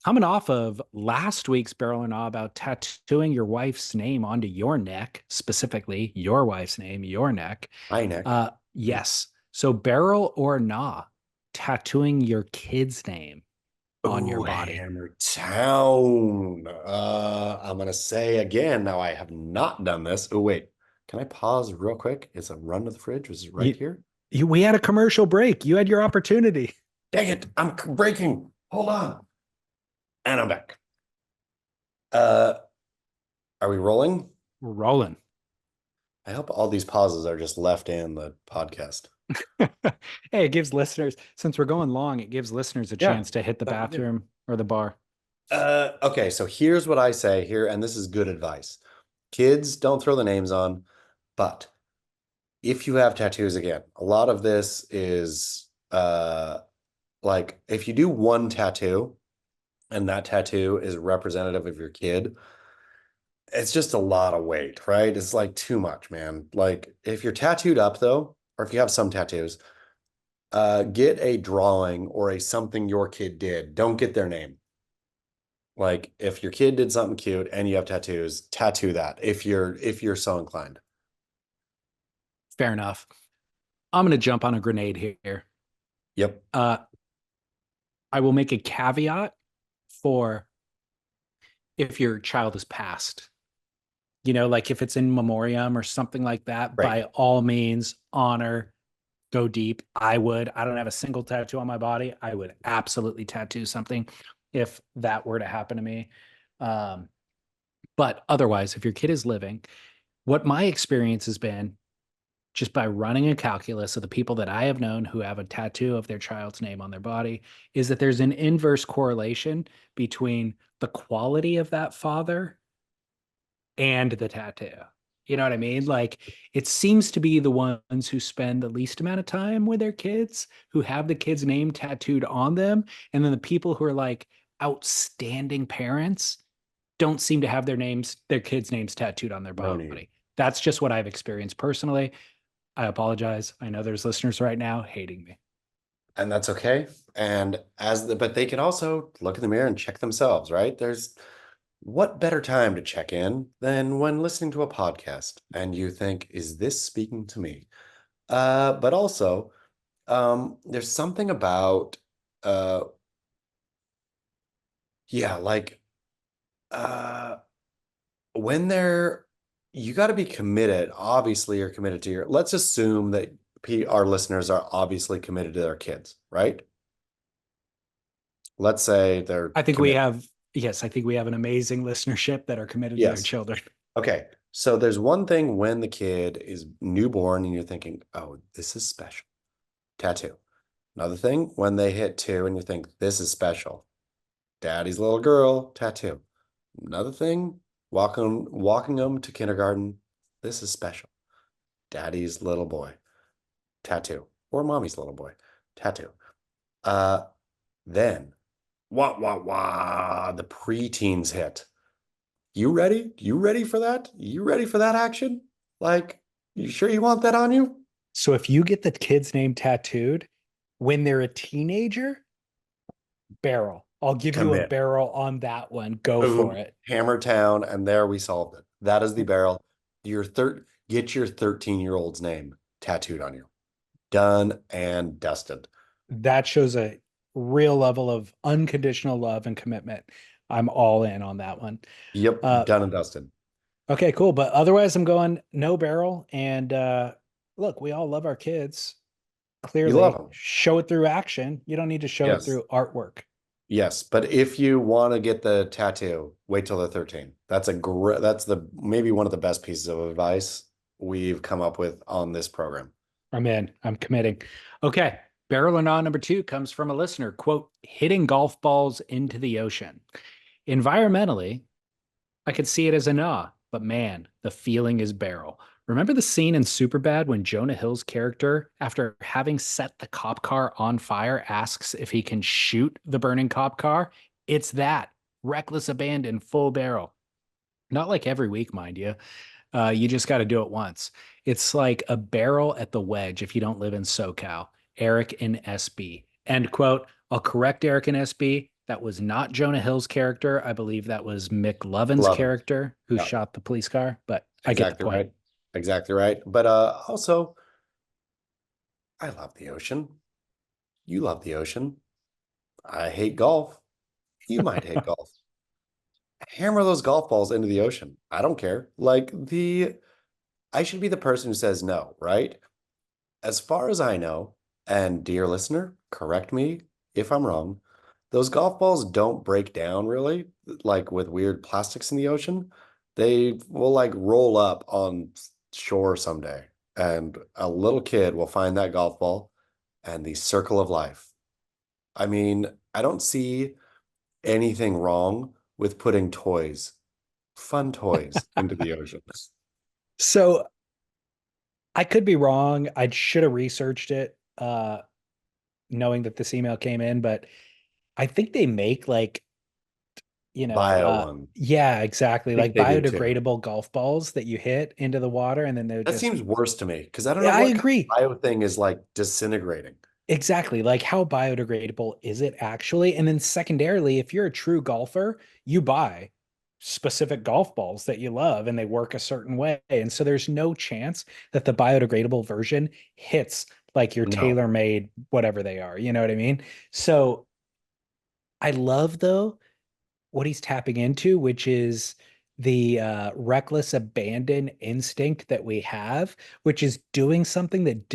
Coming off of last week's Barrel and Awe about tattooing your wife's name onto your neck, specifically your wife's name, your neck. Hi, Nick. Yes. So Barrel or Nah, tattooing your kid's name on your Oh, body. Hammer Town. I'm gonna say again. Now I have not done this. Oh, wait. Can I pause real quick? It's a run to the fridge. Was it right You, here? we had a commercial break. You had your opportunity. Dang it! I'm breaking. Hold on. And I'm back. Uh, are we rolling? We're rolling. I hope all these pauses are just left in the podcast. Hey, it gives listeners, since we're going long, it gives listeners a Yeah. chance to hit the bathroom or the bar. Okay, so here's what I say here, and this is good advice. Kids, don't throw the names on, but if you have tattoos again, a lot of this is like if you do one tattoo and that tattoo is representative of your kid, it's just a lot of weight, right? It's like too much, man. Like if you're tattooed up though, or if you have some tattoos, get a drawing or a something your kid did. Don't get their name. Like if your kid did something cute and you have tattoos, tattoo that if you're so inclined. Fair enough. I'm going to jump on a grenade here. Yep. Uh, I will make a caveat for if your child is passed. Like if it's in memoriam or something like that, Right. by all means, honor, go deep. I don't have a single tattoo on my body. I would absolutely tattoo something if that were to happen to me. Um, but otherwise, if your kid is living, what my experience has been just by running a calculus of the people that I have known who have a tattoo of their child's name on their body is that there's an inverse correlation between the quality of that father and the tattoo. You know what I mean? Like it seems to be the ones who spend the least amount of time with their kids, who have the kid's name tattooed on them. And then the people who are like outstanding parents don't seem to have their kids' names tattooed on their No need. body. That's just what I've experienced personally. I apologize. I know there's listeners right now hating me. And that's okay. And but they can also look in the mirror and check themselves, right? There's what better time to check in than when listening to a podcast and you think, is this speaking to me? But also, there's something about yeah, like uh when they're you got to be committed. Obviously, you're committed to your let's assume that our listeners are obviously committed to their kids, right? Let's say they're I think we committed. have, yes, I think we have an amazing listenership that are committed to their Yes. children. Okay. So there's one thing when the kid is newborn and you're thinking, oh, this is special. Tattoo. Another thing when they hit 2 and you think, this is special. Daddy's little girl, tattoo. Another thing, walking them to kindergarten. This is special. Daddy's little boy, tattoo. Or mommy's little boy, tattoo. Uh, then, the preteens hit. You ready? You ready for that? You ready for that action? Like, you sure you want that on you? So if you get the kid's name tattooed when they're a teenager, barrel. I'll give you a Commit. barrel on that one. Go for Boom, it. hammer town, and there we solved it. That is the barrel. Get your 13-year-old's name tattooed on you. Done and dusted. That shows a real level of unconditional love and commitment. I'm all in on that one. Yep, Uh, done and dusted. okay, cool. But otherwise, I'm going no barrel. And look, we all love our kids. You love Clearly, them. show it through action. You don't need to show it Yes. through artwork. Yes, but if you want to get the tattoo, wait till they're 13. That's the maybe one of the best pieces of advice we've come up with on this program. I'm in. I'm committing. Okay. Barrel or Nah number two comes from a listener. Quote, hitting golf balls into the ocean. Environmentally, I could see it as a nah, but man, the feeling is barrel. Remember the scene in Superbad when Jonah Hill's character, after having set the cop car on fire, asks if he can shoot the burning cop car? It's that reckless abandon, full barrel. Not like every week, mind you. You just got to do it once. It's like a barrel at the wedge if you don't live in SoCal. Eric in SB. End quote. I'll correct Eric in SB. That was not Jonah Hill's character. I believe that was Mick Lovin's Love it. character who Yeah, shot the police car, but I get the exactly point. right. Exactly right. But also, I love the ocean. You love the ocean. I hate golf. You might hate golf. Hammer those golf balls into the ocean. I don't care. I should be the person who says no, right? As far as I know, and dear listener, correct me if I'm wrong, those golf balls don't break down really, like with weird plastics in the ocean. They will like roll up on shore someday, and a little kid will find that golf ball and the circle of life. I mean, I don't see anything wrong with putting fun toys into the ocean. So I could be wrong. I should have researched it, knowing that this email came in, but I think they make like, Bio one. yeah, exactly. I think Like they do too. biodegradable golf balls that you hit into the water and then they're That just, seems worse to me because I don't know yeah, I what kind agree. of bio thing is like disintegrating. Exactly. Like how biodegradable is it actually? And then secondarily, if you're a true golfer, you buy specific golf balls that you love and they work a certain way. And so there's no chance that the biodegradable version hits like your No, tailor-made whatever they are. You know what I mean? So I love though what he's tapping into, which is the reckless abandon instinct that we have, which is doing something that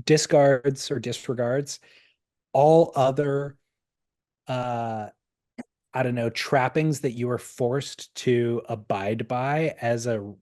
discards or disregards all other uh I don't know, trappings that you are forced to abide by as a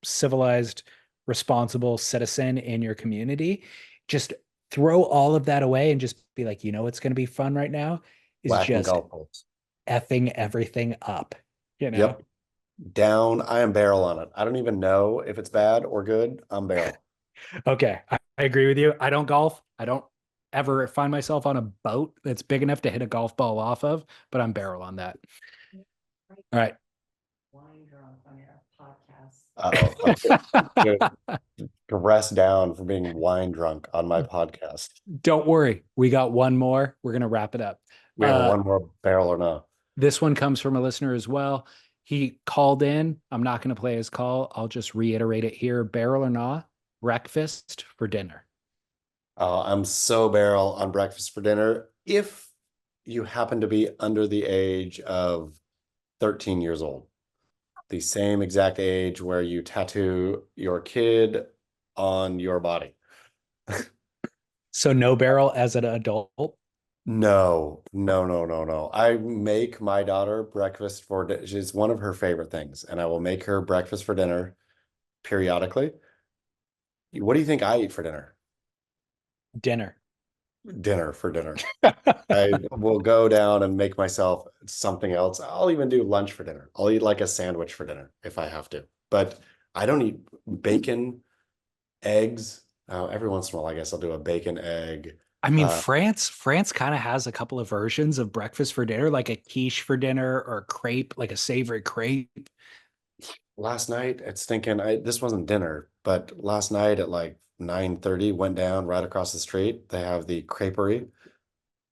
civilized, responsible citizen in your community. Just throw all of that away and just be like, you know what's going to be fun right now is whacking just golf balls. effing everything up, you know? Yep. Down. I am barrel on it. I don't even know if it's bad or good. I'm barrel. Okay, I agree with you. I don't golf. I don't ever find myself on a boat that's big enough to hit a golf ball off of, but I'm barrel on that. All right. Wine drunk on your podcast. Uh-oh. I'm gonna rest down for being wine drunk on my podcast. Don't worry. We got one more. We're going to wrap it up. We have one more barrel or no? This one comes from a listener as well. He called in. I'm not going to play his call. I'll just reiterate it here. Barrel or not, breakfast for dinner. I'm so barrel on breakfast for dinner. If you happen to be under the age of 13 years old, the same exact age where you tattoo your kid on your body. So no barrel as an adult. No, no, no, no, no. I make my daughter breakfast for she's one of her favorite things, and I will make her breakfast for dinner periodically. What do you think I eat for dinner? Dinner. Dinner for dinner. I will go down and make myself something else. I'll even do lunch for dinner. I'll eat like a sandwich for dinner if I have to. But I don't eat bacon, eggs. Every once in a while, I guess I'll do a bacon egg. I mean, Uh, France kind of has a couple of versions of breakfast for dinner, like a quiche for dinner or a crepe, like a savory crepe. Last night, it's thinking this wasn't dinner, but last night at like 9:30, went down right across the street. They have the creperie.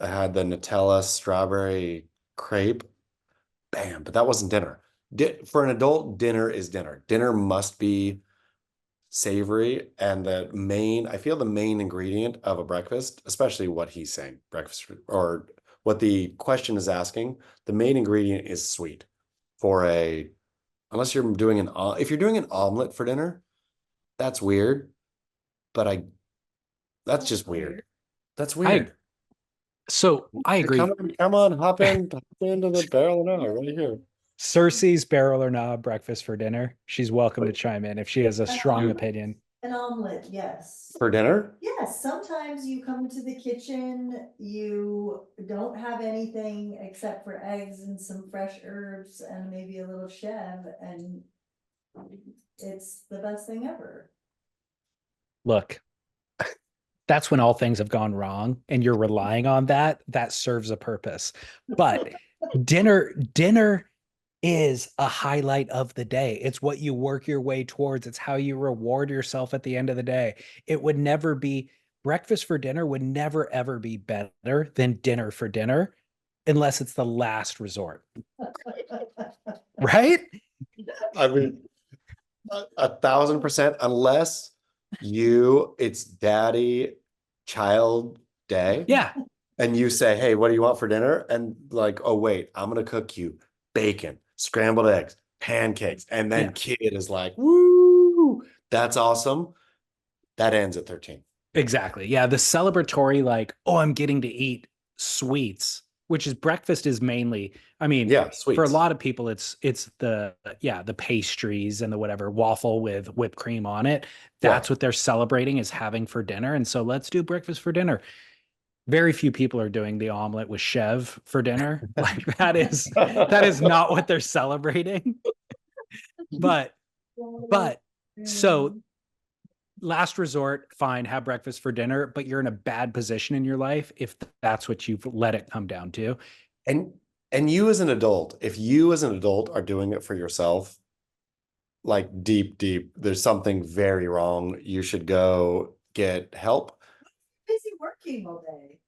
I had the Nutella strawberry crepe. Bam, but that wasn't dinner. For an adult, dinner is dinner. Dinner must be savory, and I feel the main ingredient of a breakfast, especially what he's saying, or what the question is asking, the main ingredient is sweet for unless you're doing if you're doing an omelet for dinner, that's weird, but that's just weird. That's I weird. I agree. Come on, hop into the barrel now, right here. Cersei's barrel or not breakfast for dinner. She's welcome to Wait, chime in if she has a strong opinion. An omelet, yes. for dinner? Yes, sometimes you come to the kitchen, you don't have anything except for eggs and some fresh herbs and maybe a little chev, and it's the best thing ever. Look, that's when all things have gone wrong and you're relying on that. That serves a purpose. But dinner is a highlight of the day. It's what you work your way towards. It's how you reward yourself at the end of the day. It would never be breakfast for dinner would never ever be better than dinner for dinner. unless it's the last resort. Right? I mean, 1,000%, unless it's daddy child day. Yeah. And you say, hey, what do you want for dinner? And like, oh, wait, I'm going to cook you bacon, scrambled eggs, pancakes. And then kid is like, woo, that's awesome. That ends at 13. Exactly. Yeah. The celebratory, like, oh, I'm getting to eat sweets, which is breakfast is mainly, I mean, Yeah, for a sweets. lot of people, it's the pastries and the whatever waffle with whipped cream on it. That's what they're celebrating is having for dinner. And so let's do breakfast for dinner. Very few people are doing the omelet with Chev for dinner. Like that is not what they're celebrating. But so last resort, fine, have breakfast for dinner, but you're in a bad position in your life if that's what you've let it come down to. And you as an adult, if you as an adult are doing it for yourself, like deep, there's something very wrong. You should go get help. Busy working all day.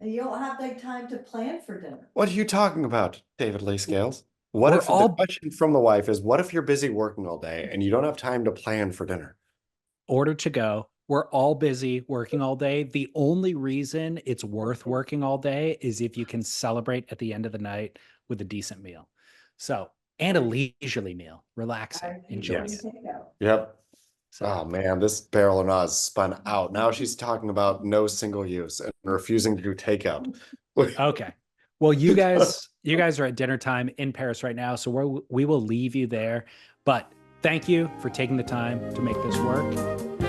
And you don't have like time to plan for dinner. What are you talking about, David Lee Scales? What We're if all- the question from the wife is, what if you're busy working all day and you don't have time to plan for dinner? Order to go. We're all busy working all day. The only reason it's worth working all day is if you can celebrate at the end of the night with a decent meal. So, and a leisurely meal, relaxing, enjoying Yes. it. Yep. So, Oh man, this barrel or not is spun out. Now she's talking about no single use and refusing to do takeout. okay. Well, you guys are at dinner time in Paris right now, so we will leave you there. But thank you for taking the time to make this work.